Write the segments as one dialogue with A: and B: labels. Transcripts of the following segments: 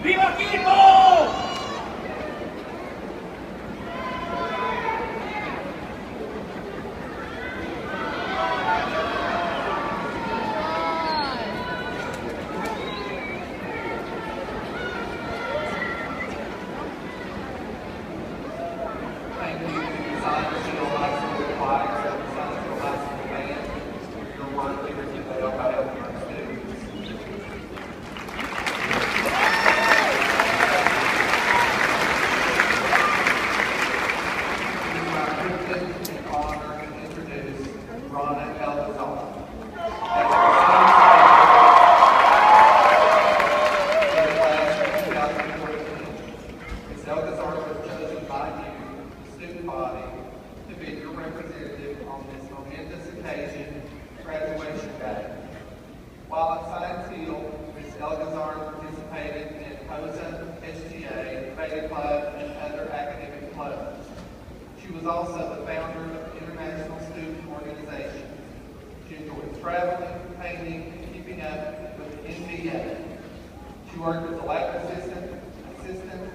A: ¡Viva Quito!
B: Graduation day. While at Science Hill, Ms. Elgazar participated in HOSA, SGA, Beta Club, and other academic clubs. She was also the founder of International Student Organization. She enjoyed traveling, painting, and keeping up with the NBA. She worked as a lab assistant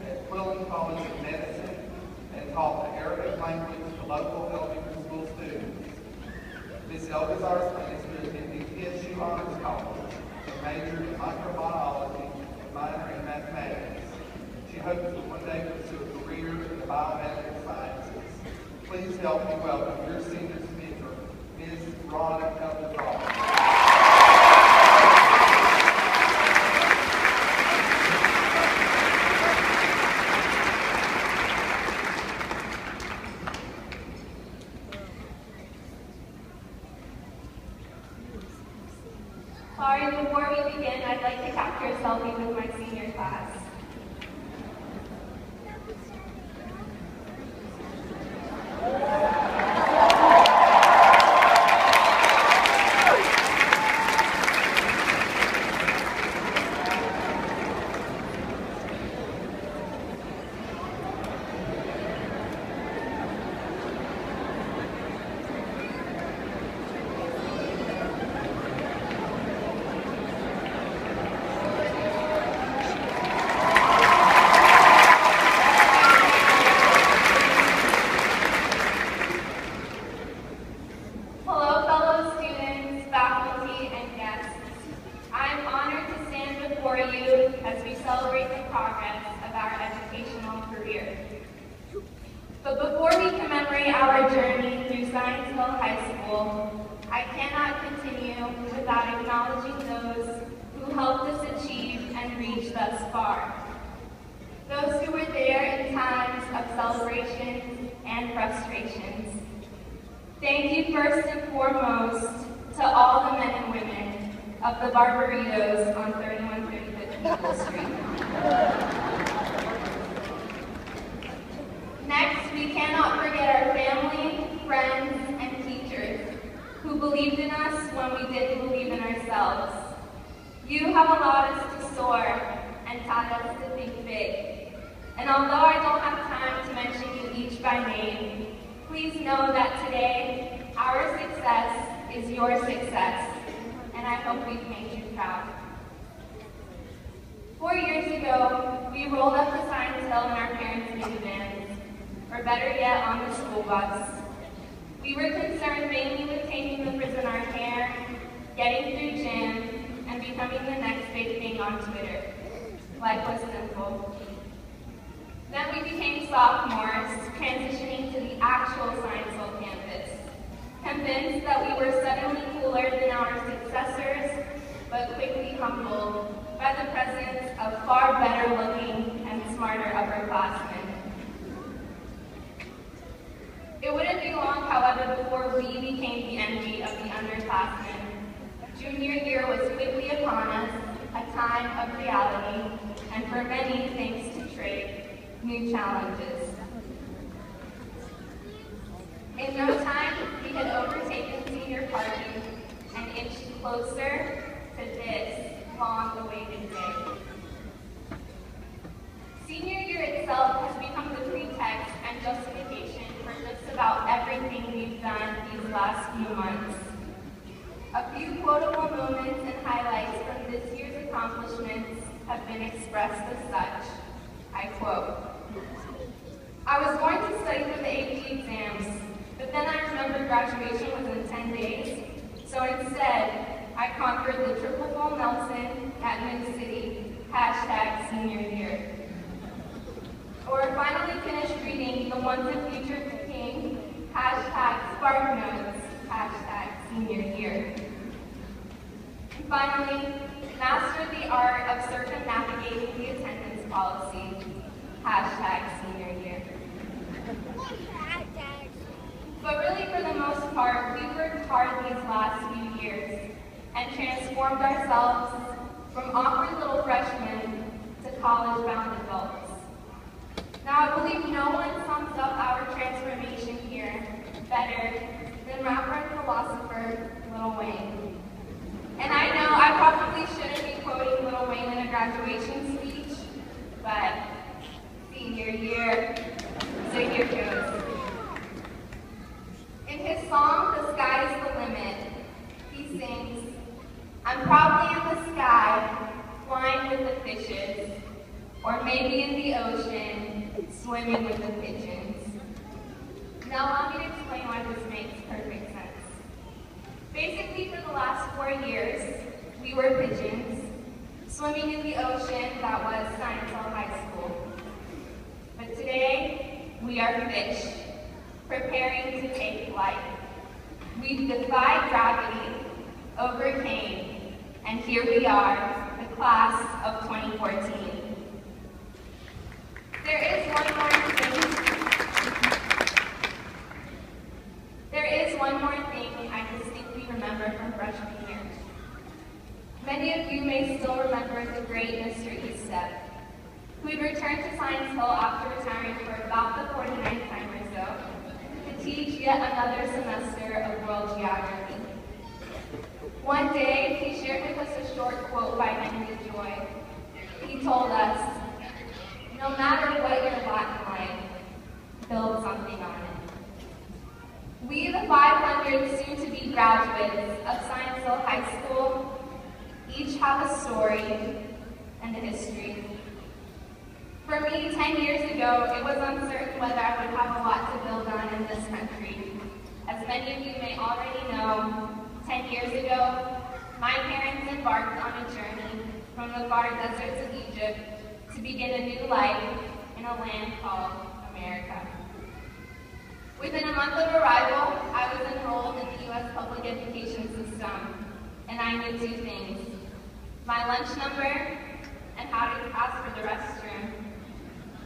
B: at Quillen College of Medicine, and taught the Arabic language to local elementary school students. Ms. Elgazar's plans to attend the TSU Honors College and majored in microbiology and minor in mathematics. She hopes to one day pursue a career in the biomedical sciences. Please help me welcome your senior speaker, Ms. Rhonda Elgazar.
C: Sorry, before we begin, I'd like to capture a selfie with my senior class. But before we commemorate our journey through Science Hill High School, I cannot continue without acknowledging those who helped us achieve and reach thus far. Those who were there in times of celebrations and frustrations. Thank you first and foremost to all the men and women of the Barbaritos on 3135th Maple Street. Next, we cannot forget our family, friends, and teachers who believed in us when we didn't believe in ourselves. You have allowed us to soar and taught us to think big. And although I don't have time to mention you each by name, please know that today, our success is your success, and I hope we've made you proud. 4 years ago, we rolled up to Science Hill in our parents' minivans, or better yet, on the school bus. We were concerned mainly with taking the frizz in our hair, getting through gym, and becoming the next big thing on Twitter. Life was simple. Then we became sophomores, transitioning to the actual Science Hill campus, convinced that we were suddenly cooler than our successors, but quickly humbled by the presence of far better looking and smarter upperclassmen. It wouldn't be long, however, before we became the envy of the underclassmen. Junior year was quickly upon us, a time of reality, and for many, thanks to trade, new challenges. In no time, we had overtaken senior party and inched closer to this long-awaited day. Senior year itself has become the pretext and justification for just about everything we've done these last few months. A few quotable moments and highlights from this year's accomplishments have been expressed as such. I quote, "I was going to study for the AP exams, but then I remembered graduation was in 10 days, so instead, I conquered the triple ball Nelson at Mid-City, hashtag senior year." Or finally finished reading The Ones of Future King, hashtag Spark Notes, hashtag senior year. And finally, mastered the art of circumnavigating the attendance policy, hashtag senior year. But really, for the most part, we worked hard these last few years and transformed ourselves from awkward little freshmen to college-bound adults. Now, I believe no one sums up our transformation here better than rapper and philosopher Lil Wayne. And I know I probably shouldn't be quoting Lil Wayne in a graduation speech, but senior year, so here goes. In his song, "The Sky's the Limit," he sings, "I'm probably in the sky, flying with the fishes, or maybe in the ocean, swimming with the pigeons." Now allow me to explain why this makes perfect sense. Basically, for the last 4 years, we were pigeons, swimming in the ocean that was Science Hill High School. But today, we are fish, preparing to take flight. We've defied gravity, overcame, and here we are, the class of 2014. There is one more thing I distinctly remember from freshman year. Many of you may still remember the great Mr. Estep, who had returned to Science Hill after retiring for about the 49th time or so, to teach yet another semester of world geography. One day, he shared with us a short quote by Henry Joy. He told us, "No matter what your lot in life, build something on it." We, the 500 soon-to-be graduates of Science Hill High School, each have a story and a history. For me, 10 years ago, it was uncertain whether I would have a lot to build on in this country. As many of you may already know, 10 years ago, my parents embarked on a journey from the far deserts of Egypt to begin a new life in a land called America. Within a month of arrival, I was enrolled in the U.S. public education system, and I knew 2 things: my lunch number and how to ask for the restroom,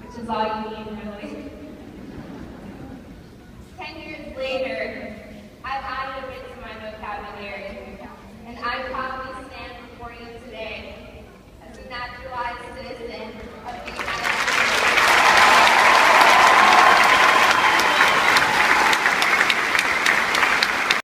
C: which is all you need, really.